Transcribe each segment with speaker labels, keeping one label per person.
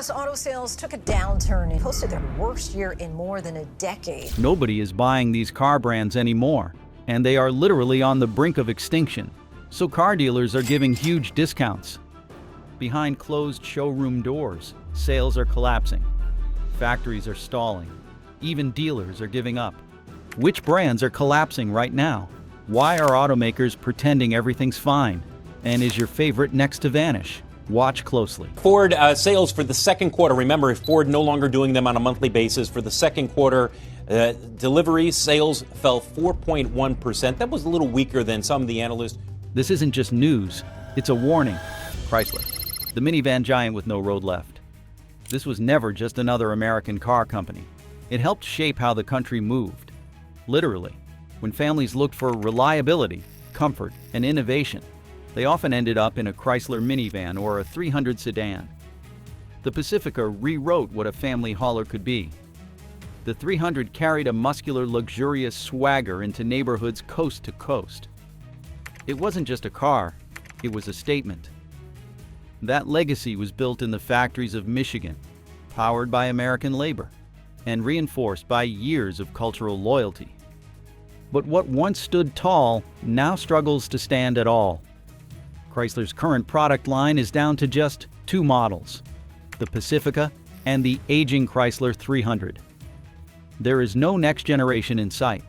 Speaker 1: U.S. auto sales took a downturn and posted their worst year in more than a decade.
Speaker 2: Nobody is buying these car brands anymore, and they are literally on the brink of extinction. So car dealers are giving huge discounts. Behind closed showroom doors, sales are collapsing. Factories are stalling. Even dealers are giving up. Which brands are collapsing right now? Why are automakers pretending everything's fine? And is your favorite next to vanish? Watch closely.
Speaker 3: Ford sales for the second quarter. Remember, Ford no longer doing them on a monthly basis. For the second quarter, deliveries, sales fell 4.1%. That was a little weaker than some of the analysts.
Speaker 2: This isn't just news, it's a warning. Chrysler, the minivan giant with no road left. This was never just another American car company. It helped shape how the country moved. Literally, when families looked for reliability, comfort, and innovation, they often ended up in a Chrysler minivan or a 300 sedan. The Pacifica rewrote what a family hauler could be. The 300 carried a muscular, luxurious swagger into neighborhoods coast to coast. It wasn't just a car, it was a statement. That legacy was built in the factories of Michigan, powered by American labor, and reinforced by years of cultural loyalty. But what once stood tall now struggles to stand at all. Chrysler's current product line is down to just two models, the Pacifica and the aging Chrysler 300. There is no next generation in sight.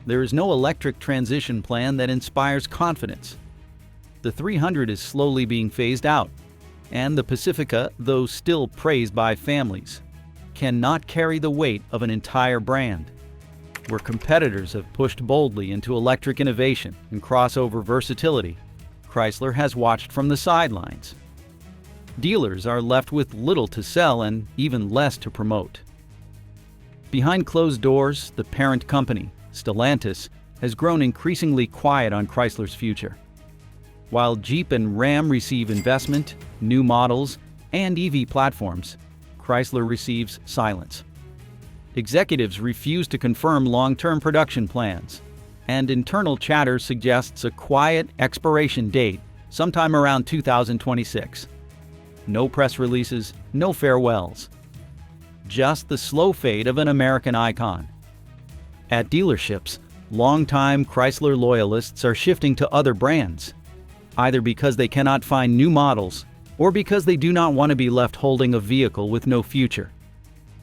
Speaker 2: There is no electric transition plan that inspires confidence. The 300 is slowly being phased out, and the Pacifica, though still praised by families, cannot carry the weight of an entire brand. Where competitors have pushed boldly into electric innovation and crossover versatility, Chrysler has watched from the sidelines. Dealers are left with little to sell and even less to promote. Behind closed doors, the parent company, Stellantis, has grown increasingly quiet on Chrysler's future. While Jeep and Ram receive investment, new models, and EV platforms, Chrysler receives silence. Executives refuse to confirm long-term production plans, and internal chatter suggests a quiet expiration date sometime around 2026. No press releases, no farewells. Just the slow fade of an American icon. At dealerships, longtime Chrysler loyalists are shifting to other brands, either because they cannot find new models or because they do not want to be left holding a vehicle with no future.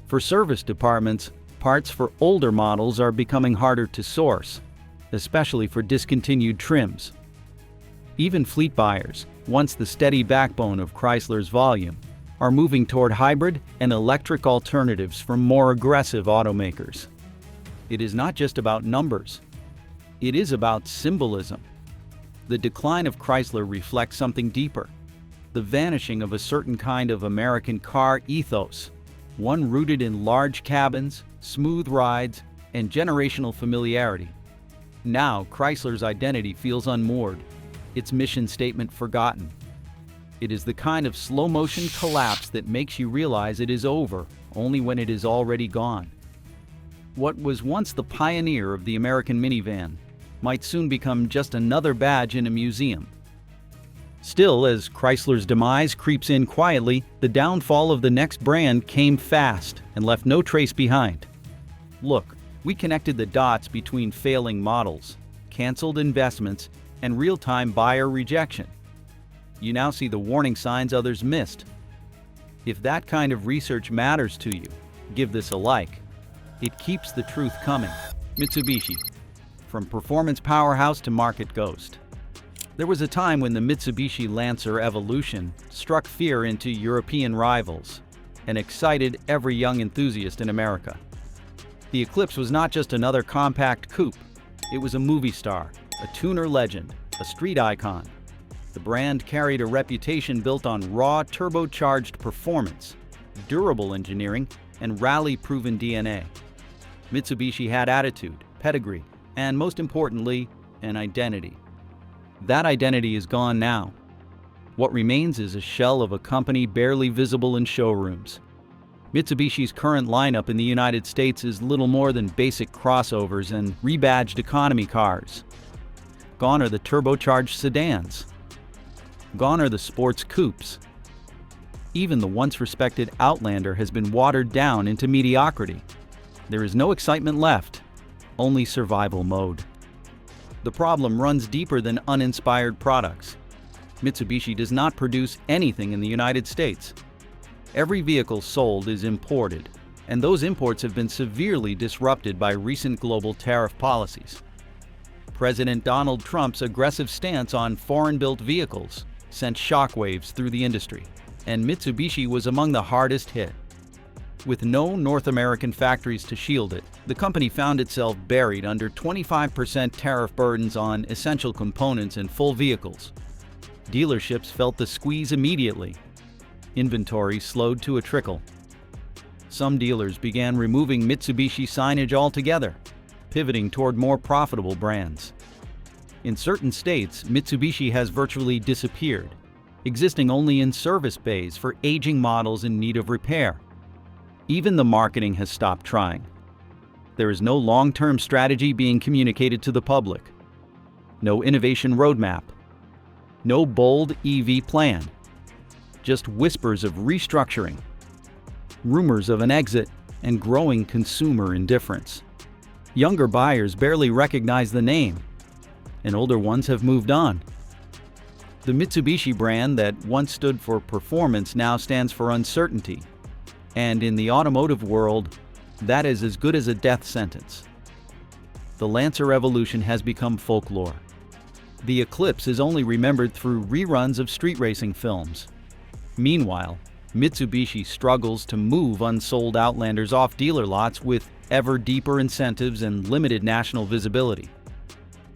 Speaker 2: For service departments, parts for older models are becoming harder to source, especially for discontinued trims. Even fleet buyers, once the steady backbone of Chrysler's volume, are moving toward hybrid and electric alternatives from more aggressive automakers. It is not just about numbers. It is about symbolism. The decline of Chrysler reflects something deeper, the vanishing of a certain kind of American car ethos, one rooted in large cabins, smooth rides, and generational familiarity. Now, Chrysler's identity feels unmoored, its mission statement forgotten. It is the kind of slow-motion collapse that makes you realize it is over only when it is already gone. What was once the pioneer of the American minivan might soon become just another badge in a museum. Still, as Chrysler's demise creeps in quietly, the downfall of the next brand came fast and left no trace behind. Look, we connected the dots between failing models, canceled investments, and real-time buyer rejection. You now see the warning signs others missed. If that kind of research matters to you, give this a like. It keeps the truth coming. Mitsubishi. From performance powerhouse to market ghost. There was a time when the Mitsubishi Lancer Evolution struck fear into European rivals and excited every young enthusiast in America. The Eclipse was not just another compact coupe. It was a movie star, a tuner legend, a street icon. The brand carried a reputation built on raw, turbocharged performance, durable engineering, and rally-proven DNA. Mitsubishi had attitude, pedigree, and most importantly, an identity. That identity is gone now. What remains is a shell of a company barely visible in showrooms. Mitsubishi's current lineup in the United States is little more than basic crossovers and rebadged economy cars. Gone are the turbocharged sedans. Gone are the sports coupes. Even the once respected Outlander has been watered down into mediocrity. There is no excitement left, only survival mode. The problem runs deeper than uninspired products. Mitsubishi does not produce anything in the United States. Every vehicle sold is imported, and those imports have been severely disrupted by recent global tariff policies. President Donald Trump's aggressive stance on foreign-built vehicles sent shockwaves through the industry, and Mitsubishi was among the hardest hit. With no North American factories to shield it, the company found itself buried under 25% tariff burdens on essential components in full vehicles. Dealerships felt the squeeze immediately. Inventory slowed to a trickle. Some dealers began removing Mitsubishi signage altogether, pivoting toward more profitable brands. In certain states, Mitsubishi has virtually disappeared, existing only in service bays for aging models in need of repair. Even the marketing has stopped trying. There is no long-term strategy being communicated to the public, no innovation roadmap, no bold EV plan, just whispers of restructuring, rumors of an exit, and growing consumer indifference. Younger buyers barely recognize the name, and older ones have moved on. The Mitsubishi brand that once stood for performance now stands for uncertainty. And in the automotive world, that is as good as a death sentence. The Lancer evolution has become folklore. The Eclipse is only remembered through reruns of street racing films. Meanwhile, Mitsubishi struggles to move unsold Outlanders off dealer lots with ever deeper incentives and limited national visibility.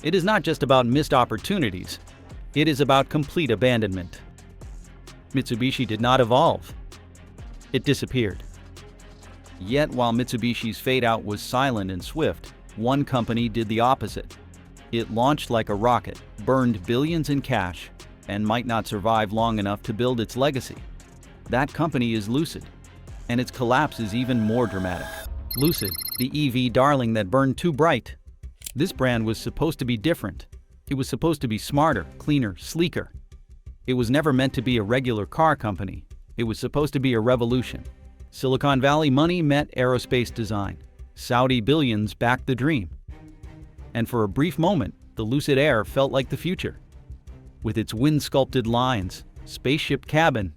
Speaker 2: It is not just about missed opportunities, it is about complete abandonment. Mitsubishi did not evolve. It disappeared. Yet while Mitsubishi's fade-out was silent and swift, one company did the opposite. It launched like a rocket, burned billions in cash, and might not survive long enough to build its legacy. That company is Lucid, and its collapse is even more dramatic. Lucid, the EV darling that burned too bright. This brand was supposed to be different. It was supposed to be smarter, cleaner, sleeker. It was never meant to be a regular car company. It was supposed to be a revolution. Silicon Valley money met aerospace design. Saudi billions backed the dream. And for a brief moment, the Lucid Air felt like the future. With its wind-sculpted lines, spaceship cabin,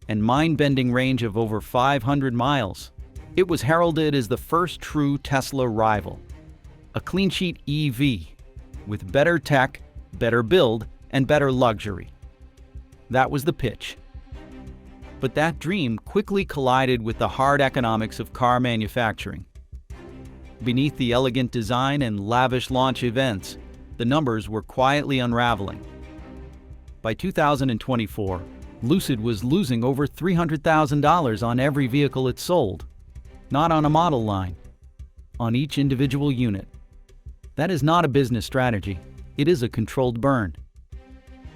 Speaker 2: and mind-bending range of over 500 miles, it was heralded as the first true Tesla rival. A clean-sheet EV, with better tech, better build, and better luxury. That was the pitch. But that dream quickly collided with the hard economics of car manufacturing. Beneath the elegant design and lavish launch events, the numbers were quietly unraveling. By 2024, Lucid was losing over $300,000 on every vehicle it sold. Not on a model line, on each individual unit. That is not a business strategy, it is a controlled burn.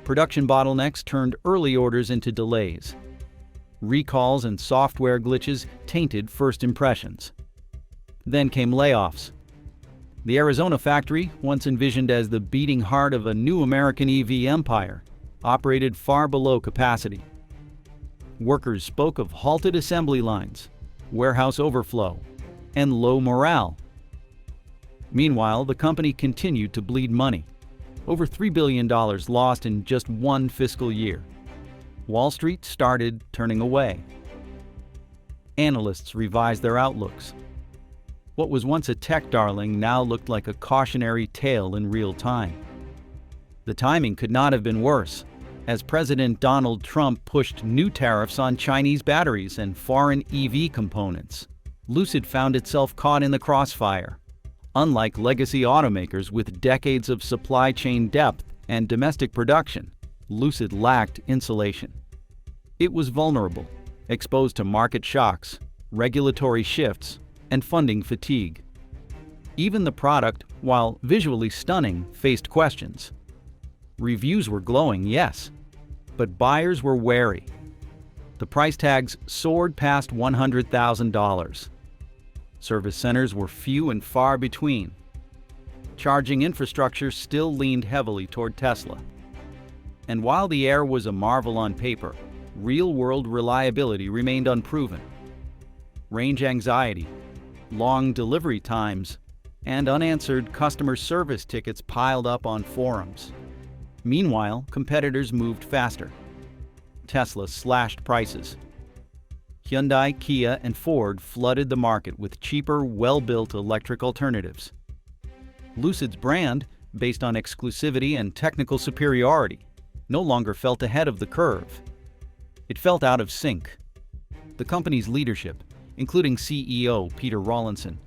Speaker 2: Production bottlenecks turned early orders into delays. Recalls and software glitches tainted first impressions. Then came layoffs. The Arizona factory, once envisioned as the beating heart of a new American EV empire, operated far below capacity. Workers spoke of halted assembly lines, warehouse overflow, and low morale. Meanwhile, the company continued to bleed money. Over $3 billion lost in just one fiscal year. Wall Street started turning away. Analysts revised their outlooks. What was once a tech darling now looked like a cautionary tale in real time. The timing could not have been worse, as President Donald Trump pushed new tariffs on Chinese batteries and foreign EV components. Lucid found itself caught in the crossfire. Unlike legacy automakers with decades of supply chain depth and domestic production, Lucid lacked insulation. It was vulnerable, exposed to market shocks, regulatory shifts, and funding fatigue. Even the product, while visually stunning, faced questions. Reviews were glowing, yes, but buyers were wary. The price tags soared past $100,000. Service centers were few and far between. Charging infrastructure still leaned heavily toward Tesla. And while the Air was a marvel on paper, real-world reliability remained unproven. Range anxiety, long delivery times, and unanswered customer service tickets piled up on forums. Meanwhile, competitors moved faster. Tesla slashed prices. Hyundai, Kia, and Ford flooded the market with cheaper, well-built electric alternatives. Lucid's brand, based on exclusivity and technical superiority, no longer felt ahead of the curve. It felt out of sync. The company's leadership, including CEO Peter Rawlinson,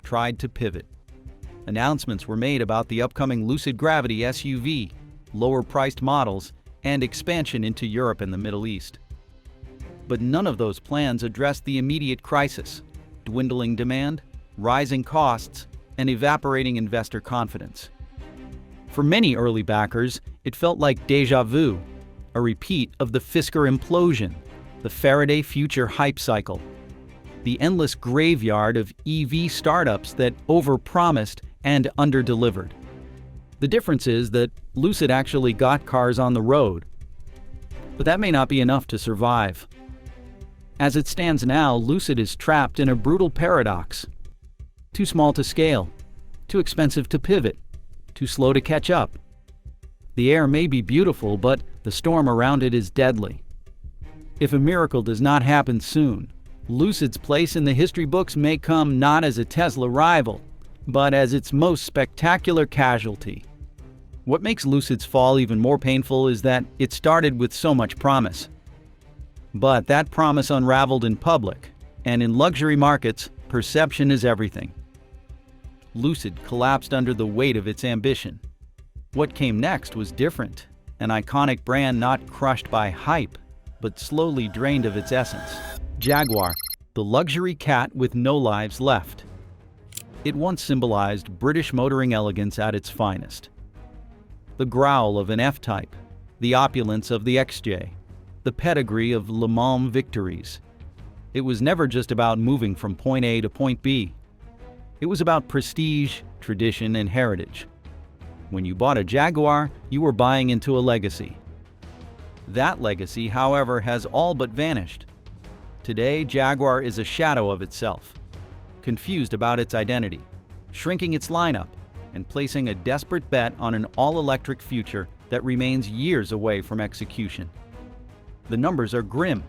Speaker 2: tried to pivot. Announcements were made about the upcoming Lucid Gravity SUV, lower-priced models, and expansion into Europe and the Middle East. But none of those plans addressed the immediate crisis: dwindling demand, rising costs, and evaporating investor confidence. For many early backers, it felt like déjà vu, a repeat of the Fisker implosion, the Faraday future hype cycle, the endless graveyard of EV startups that overpromised and underdelivered. The difference is that Lucid actually got cars on the road. But that may not be enough to survive. As it stands now, Lucid is trapped in a brutal paradox. Too small to scale, too expensive to pivot, too slow to catch up. The air may be beautiful, but the storm around it is deadly. If a miracle does not happen soon, Lucid's place in the history books may come not as a Tesla rival, but as its most spectacular casualty. What makes Lucid's fall even more painful is that it started with so much promise. But that promise unraveled in public, and in luxury markets, perception is everything. Lucid collapsed under the weight of its ambition. What came next was different, an iconic brand not crushed by hype, but slowly drained of its essence. Jaguar, the luxury cat with no lives left. It once symbolized British motoring elegance at its finest. The growl of an F-Type, the opulence of the XJ, the pedigree of Le Mans victories. It was never just about moving from point A to point B. It was about prestige, tradition, and heritage. When you bought a Jaguar, you were buying into a legacy. That legacy, however, has all but vanished. Today, Jaguar is a shadow of itself, confused about its identity, shrinking its lineup, and placing a desperate bet on an all-electric future that remains years away from execution. The numbers are grim.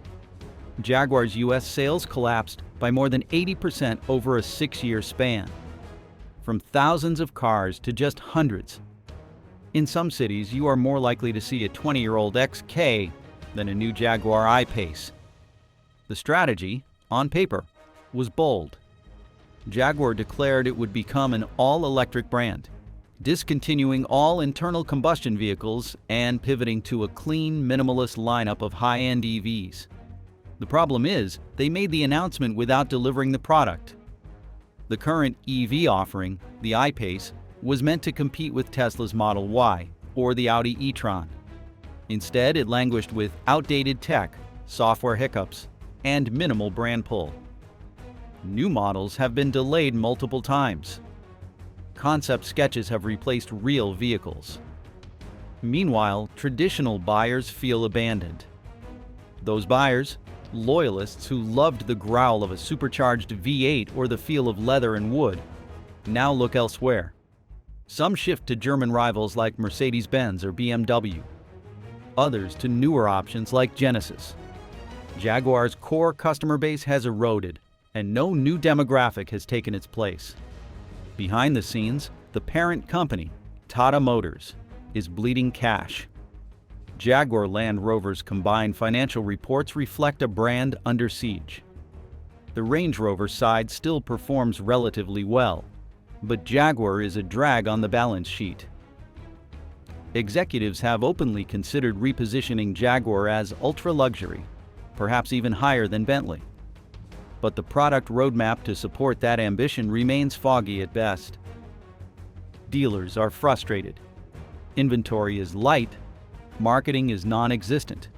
Speaker 2: Jaguar's US sales collapsed by more than 80% over a 6-year span, from thousands of cars to just hundreds. In some cities, you are more likely to see a 20-year-old XK than a new Jaguar I-Pace. The strategy, on paper, was bold. Jaguar declared it would become an all-electric brand, discontinuing all internal combustion vehicles and pivoting to a clean, minimalist lineup of high-end EVs. The problem is, they made the announcement without delivering the product. The current EV offering, the I-Pace, was meant to compete with Tesla's Model Y or the Audi e-tron. Instead, it languished with outdated tech, software hiccups, and minimal brand pull. New models have been delayed multiple times. Concept sketches have replaced real vehicles. Meanwhile, traditional buyers feel abandoned. Those buyers, loyalists who loved the growl of a supercharged V8 or the feel of leather and wood, now look elsewhere. Some shift to German rivals like Mercedes-Benz or BMW. Others to newer options like Genesis. Jaguar's core customer base has eroded, and no new demographic has taken its place. Behind the scenes, the parent company, Tata Motors, is bleeding cash. Jaguar Land Rover's combined financial reports reflect a brand under siege. The Range Rover side still performs relatively well, but Jaguar is a drag on the balance sheet. Executives have openly considered repositioning Jaguar as ultra-luxury, perhaps even higher than Bentley. But the product roadmap to support that ambition remains foggy at best. Dealers are frustrated. Inventory is light, marketing is non-existent,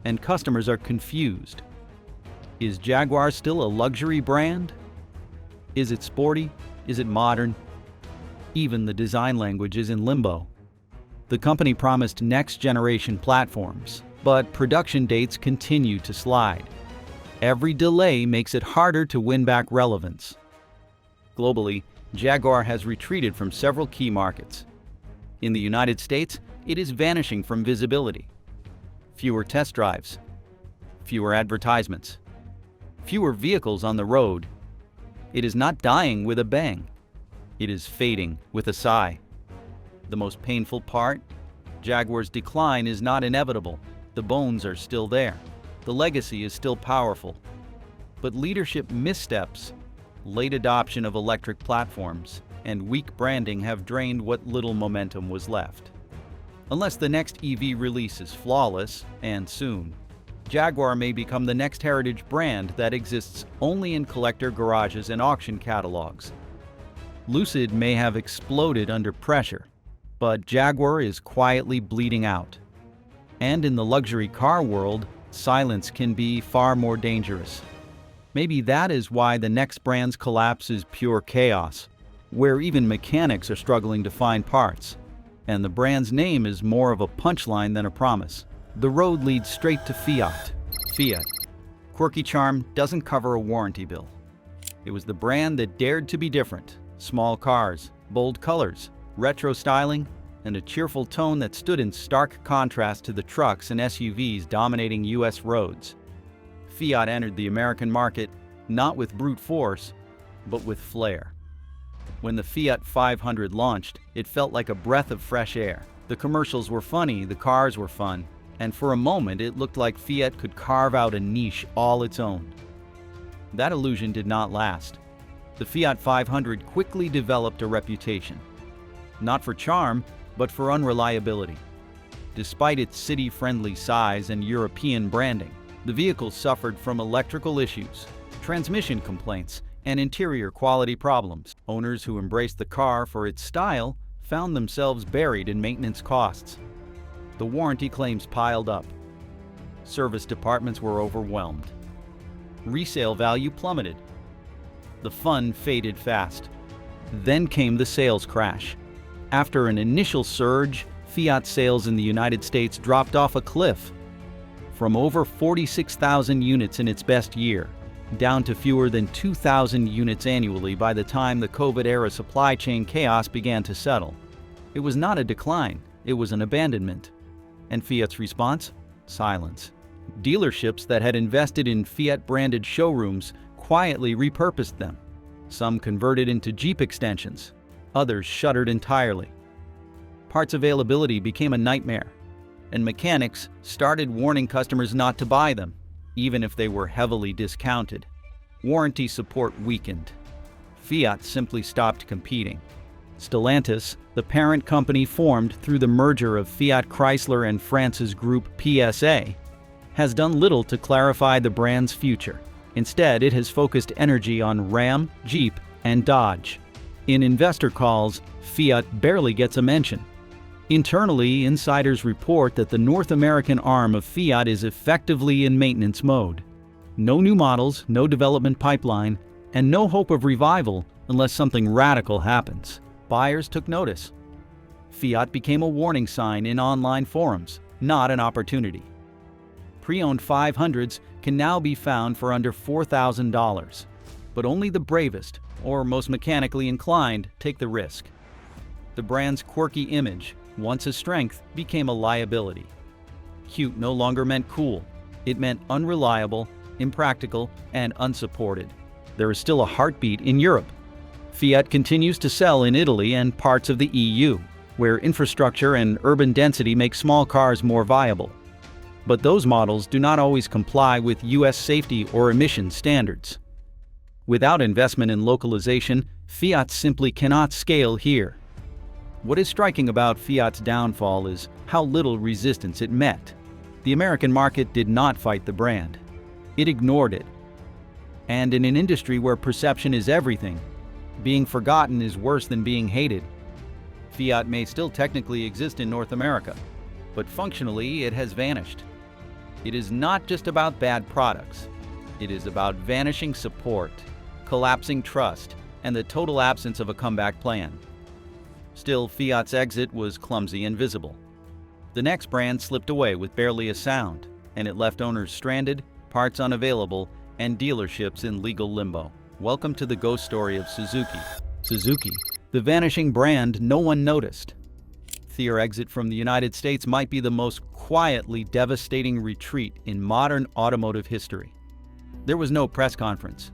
Speaker 2: and customers are confused. Is Jaguar still a luxury brand? Is it sporty? Is it modern? Even the design language is in limbo. The company promised next-generation platforms, but production dates continue to slide. Every delay makes it harder to win back relevance. Globally, Jaguar has retreated from several key markets. In the United States, it is vanishing from visibility. Fewer test drives, fewer advertisements, fewer vehicles on the road. It is not dying with a bang. It is fading with a sigh. The most painful part? Jaguar's decline is not inevitable. The bones are still there. The legacy is still powerful. But leadership missteps, late adoption of electric platforms, and weak branding have drained what little momentum was left. Unless the next EV release is flawless, and soon, Jaguar may become the next heritage brand that exists only in collector garages and auction catalogs. Lucid may have exploded under pressure, but Jaguar is quietly bleeding out. And in the luxury car world, silence can be far more dangerous. Maybe that is why the next brand's collapse is pure chaos, where even mechanics are struggling to find parts, and the brand's name is more of a punchline than a promise. The road leads straight to Fiat. Fiat. Quirky charm doesn't cover a warranty bill. It was the brand that dared to be different. Small cars, bold colors, retro styling, and a cheerful tone that stood in stark contrast to the trucks and SUVs dominating US roads. Fiat entered the American market not with brute force, but with flair. When the Fiat 500 launched, it felt like a breath of fresh air. The commercials were funny, the cars were fun, and for a moment it looked like Fiat could carve out a niche all its own. That illusion did not last. The Fiat 500 quickly developed a reputation, not for charm, but for unreliability. Despite its city-friendly size and European branding, the vehicle suffered from electrical issues, transmission complaints, and interior quality problems. Owners who embraced the car for its style found themselves buried in maintenance costs. The warranty claims piled up. Service departments were overwhelmed. Resale value plummeted. The fun faded fast. Then came the sales crash. After an initial surge, Fiat sales in the United States dropped off a cliff. From over 46,000 units in its best year, down to fewer than 2,000 units annually by the time the COVID-era supply chain chaos began to settle. It was not a decline, it was an abandonment. And Fiat's response? Silence. Dealerships that had invested in Fiat-branded showrooms quietly repurposed them. Some converted into Jeep extensions, others shuttered entirely. Parts availability became a nightmare, and mechanics started warning customers not to buy them, even if they were heavily discounted. Warranty support weakened. Fiat simply stopped competing. Stellantis, the parent company formed through the merger of Fiat Chrysler and France's group PSA, has done little to clarify the brand's future. Instead, it has focused energy on Ram, Jeep, and Dodge. In investor calls, Fiat barely gets a mention. Internally, insiders report that the North American arm of Fiat is effectively in maintenance mode. No new models, no development pipeline, and no hope of revival unless something radical happens. Buyers took notice. Fiat became a warning sign in online forums, not an opportunity. Pre-owned 500s can now be found for under $4,000, but only the bravest, or most mechanically inclined, take the risk. The brand's quirky image, once a strength, became a liability. Cute no longer meant cool. It meant unreliable, impractical, and unsupported. There is still a heartbeat in Europe. Fiat continues to sell in Italy and parts of the EU, where infrastructure and urban density make small cars more viable. But those models do not always comply with US safety or emission standards. Without investment in localization, Fiat simply cannot scale here. What is striking about Fiat's downfall is how little resistance it met. The American market did not fight the brand. It ignored it. And in an industry where perception is everything, being forgotten is worse than being hated. Fiat may still technically exist in North America, but functionally it has vanished. It is not just about bad products. It is about vanishing support, collapsing trust, and the total absence of a comeback plan. Still, Fiat's exit was clumsy and visible. The next brand slipped away with barely a sound, and it left owners stranded, parts unavailable, and dealerships in legal limbo. Welcome to the ghost story of Suzuki. Suzuki, the vanishing brand no one noticed. Their exit from the United States might be the most quietly devastating retreat in modern automotive history. There was no press conference,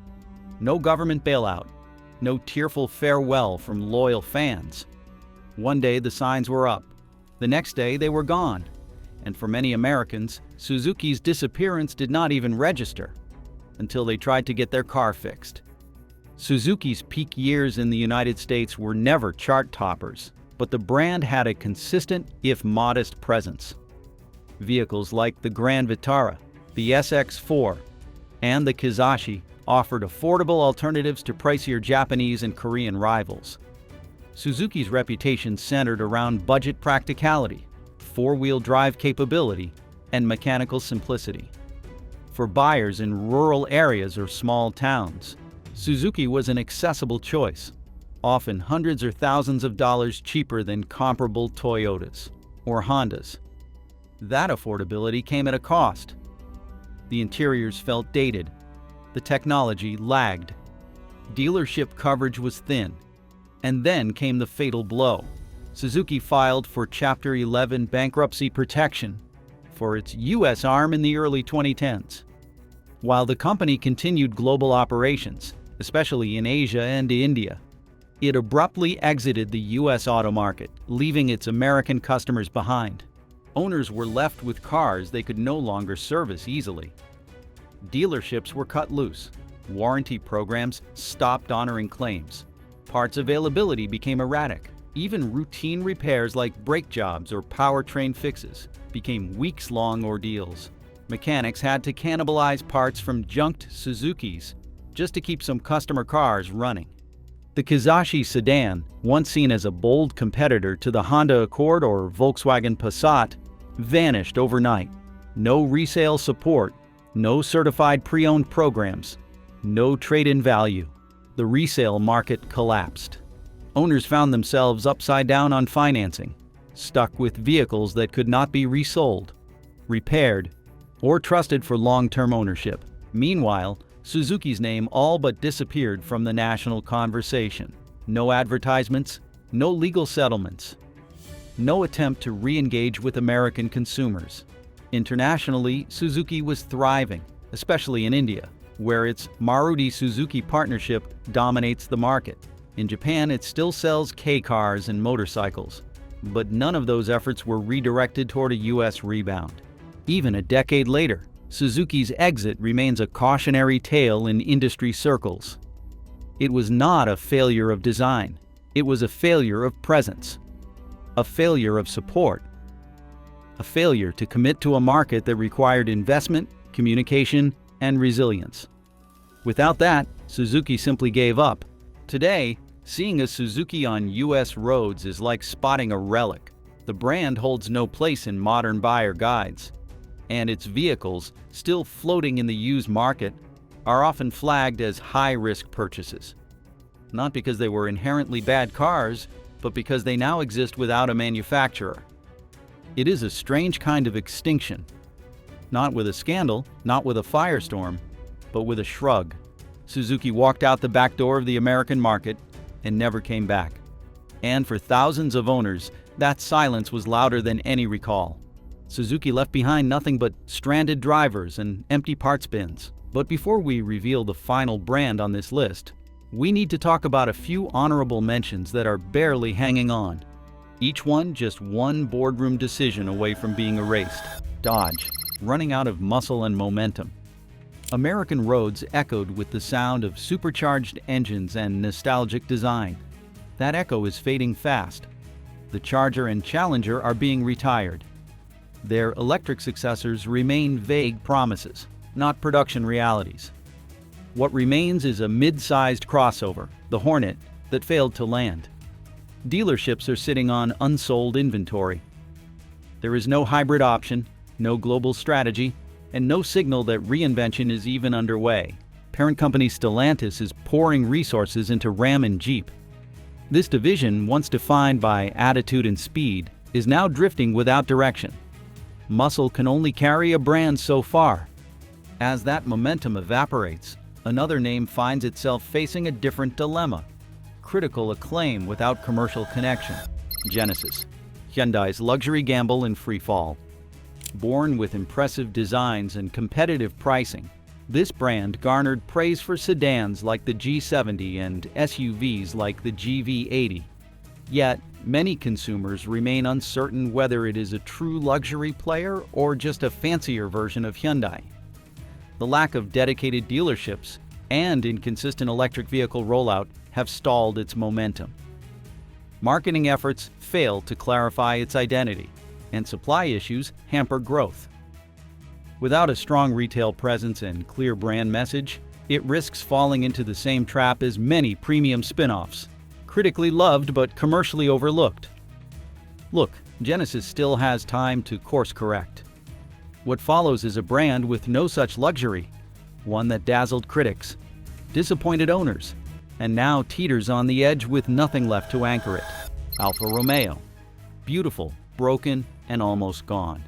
Speaker 2: no government bailout, no tearful farewell from loyal fans. One day the signs were up, the next day they were gone, and for many Americans, Suzuki's disappearance did not even register until they tried to get their car fixed. Suzuki's peak years in the United States were never chart toppers, but the brand had a consistent, if modest, presence. Vehicles like the Grand Vitara, the SX4, and the Kizashi offered affordable alternatives to pricier Japanese and Korean rivals. Suzuki's reputation centered around budget practicality, four-wheel drive capability, and mechanical simplicity. For buyers in rural areas or small towns, Suzuki was an accessible choice, often hundreds or thousands of dollars cheaper than comparable Toyotas or Hondas. That affordability came at a cost. The interiors felt dated, the technology lagged, dealership coverage was thin, and then came the fatal blow. Suzuki filed for Chapter 11 bankruptcy protection for its U.S. arm in the early 2010s. While the company continued global operations, especially in Asia and India, it abruptly exited the U.S. auto market, leaving its American customers behind. Owners were left with cars they could no longer service easily. Dealerships were cut loose. Warranty programs stopped honoring claims. Parts availability became erratic. Even routine repairs like brake jobs or powertrain fixes became weeks-long ordeals. Mechanics had to cannibalize parts from junked Suzukis just to keep some customer cars running. The Kizashi sedan, once seen as a bold competitor to the Honda Accord or Volkswagen Passat, vanished overnight. No resale support, no certified pre-owned programs, no trade-in value. The resale market collapsed. Owners found themselves upside down on financing, stuck with vehicles that could not be resold, repaired, or trusted for long-term ownership. Meanwhile, Suzuki's name all but disappeared from the national conversation. No advertisements, no legal settlements, no attempt to re-engage with American consumers. Internationally, Suzuki was thriving, especially in India, where its Maruti Suzuki partnership dominates the market. In Japan, it still sells K-cars and motorcycles, but none of those efforts were redirected toward a U.S. rebound. Even a decade later, Suzuki's exit remains a cautionary tale in industry circles. It was not a failure of design. It was a failure of presence, a failure of support, a failure to commit to a market that required investment, communication, and resilience. Without that, Suzuki simply gave up. Today, seeing a Suzuki on U.S. roads is like spotting a relic. The brand holds no place in modern buyer guides, and its vehicles, still floating in the used market, are often flagged as high-risk purchases. Not because they were inherently bad cars, but because they now exist without a manufacturer. It is a strange kind of extinction. Not with a scandal, not with a firestorm, but with a shrug. Suzuki walked out the back door of the American market and never came back. And for thousands of owners, that silence was louder than any recall. Suzuki left behind nothing but stranded drivers and empty parts bins. But before we reveal the final brand on this list, we need to talk about a few honorable mentions that are barely hanging on. Each one just one boardroom decision away from being erased. Dodge, running out of muscle and momentum. American roads echoed with the sound of supercharged engines and nostalgic design. That echo is fading fast. The Charger and Challenger are being retired. Their electric successors remain vague promises, not production realities. What remains is a mid-sized crossover, the Hornet, that failed to land. Dealerships are sitting on unsold inventory. There is no hybrid option, no global strategy, and no signal that reinvention is even underway. Parent company Stellantis is pouring resources into Ram and Jeep. This division, once defined by attitude and speed, is now drifting without direction. Muscle can only carry a brand so far. As that momentum evaporates, another name finds itself facing a different dilemma: critical acclaim without commercial connection. Genesis, Hyundai's luxury gamble in free fall. Born with impressive designs and competitive pricing, this brand garnered praise for sedans like the G70 and SUVs like the GV80. Yet, many consumers remain uncertain whether it is a true luxury player or just a fancier version of Hyundai. The lack of dedicated dealerships and inconsistent electric vehicle rollout have stalled its momentum. Marketing efforts fail to clarify its identity, and supply issues hamper growth. Without a strong retail presence and clear brand message, it risks falling into the same trap as many premium spin-offs, critically loved but commercially overlooked. Look, Genesis still has time to course correct. What follows is a brand with no such luxury, one that dazzled critics, disappointed owners, and now teeters on the edge with nothing left to anchor it. Alfa Romeo. Beautiful, broken, and almost gone.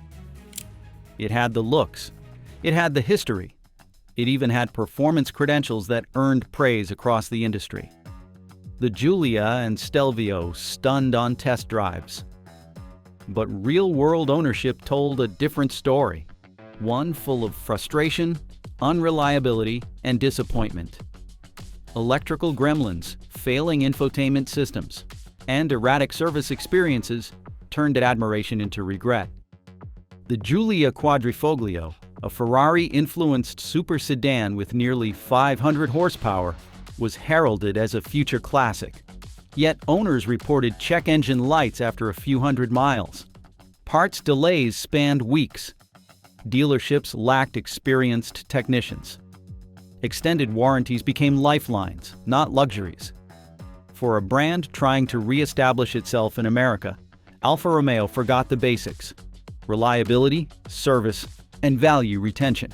Speaker 2: It had the looks. It had the history. It even had performance credentials that earned praise across the industry. The Giulia and Stelvio stunned on test drives. But real-world ownership told a different story, one full of frustration, unreliability, and disappointment. Electrical gremlins, failing infotainment systems, and erratic service experiences turned admiration into regret. The Giulia Quadrifoglio, a Ferrari-influenced super sedan with nearly 500 horsepower, was heralded as a future classic. Yet owners reported check engine lights after a few hundred miles. Parts delays spanned weeks. Dealerships lacked experienced technicians. Extended warranties became lifelines, not luxuries. For a brand trying to re-establish itself in America, Alfa Romeo forgot the basics: reliability, service, and value retention.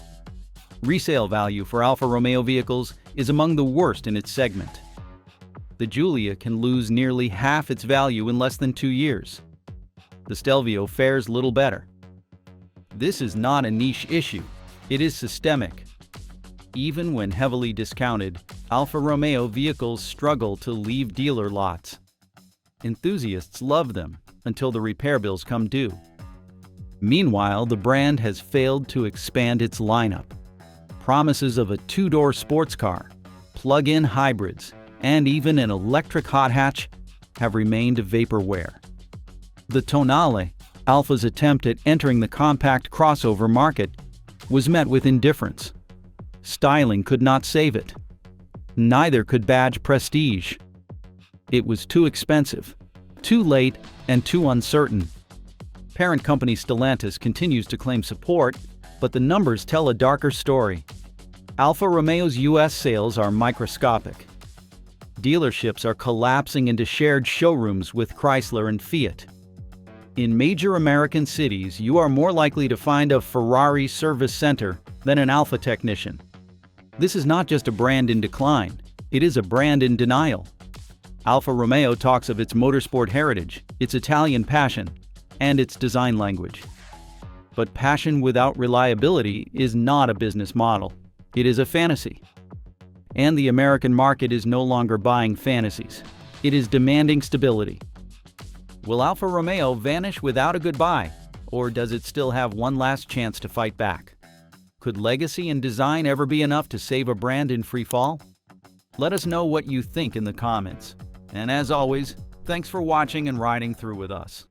Speaker 2: Resale value for Alfa Romeo vehicles is among the worst in its segment. The Giulia can lose nearly half its value in less than 2 years. The Stelvio fares little better. This is not a niche issue, it is systemic. Even when heavily discounted, Alfa Romeo vehicles struggle to leave dealer lots. Enthusiasts love them until the repair bills come due. Meanwhile, the brand has failed to expand its lineup. Promises of a two-door sports car, plug-in hybrids, and even an electric hot hatch have remained vaporware. The Tonale, Alfa's attempt at entering the compact crossover market, was met with indifference. Styling could not save it. Neither could badge prestige. It was too expensive, too late, and too uncertain. Parent company Stellantis continues to claim support, but the numbers tell a darker story. Alfa Romeo's US sales are microscopic. Dealerships are collapsing into shared showrooms with Chrysler and Fiat. In major American cities, you are more likely to find a Ferrari service center than an Alfa technician. This is not just a brand in decline, it is a brand in denial. Alfa Romeo talks of its motorsport heritage, its Italian passion, and its design language. But passion without reliability is not a business model. It is a fantasy. And the American market is no longer buying fantasies. It is demanding stability. Will Alfa Romeo vanish without a goodbye, or does it still have one last chance to fight back? Could legacy and design ever be enough to save a brand in free fall? Let us know what you think in the comments. And as always, thanks for watching and riding through with us.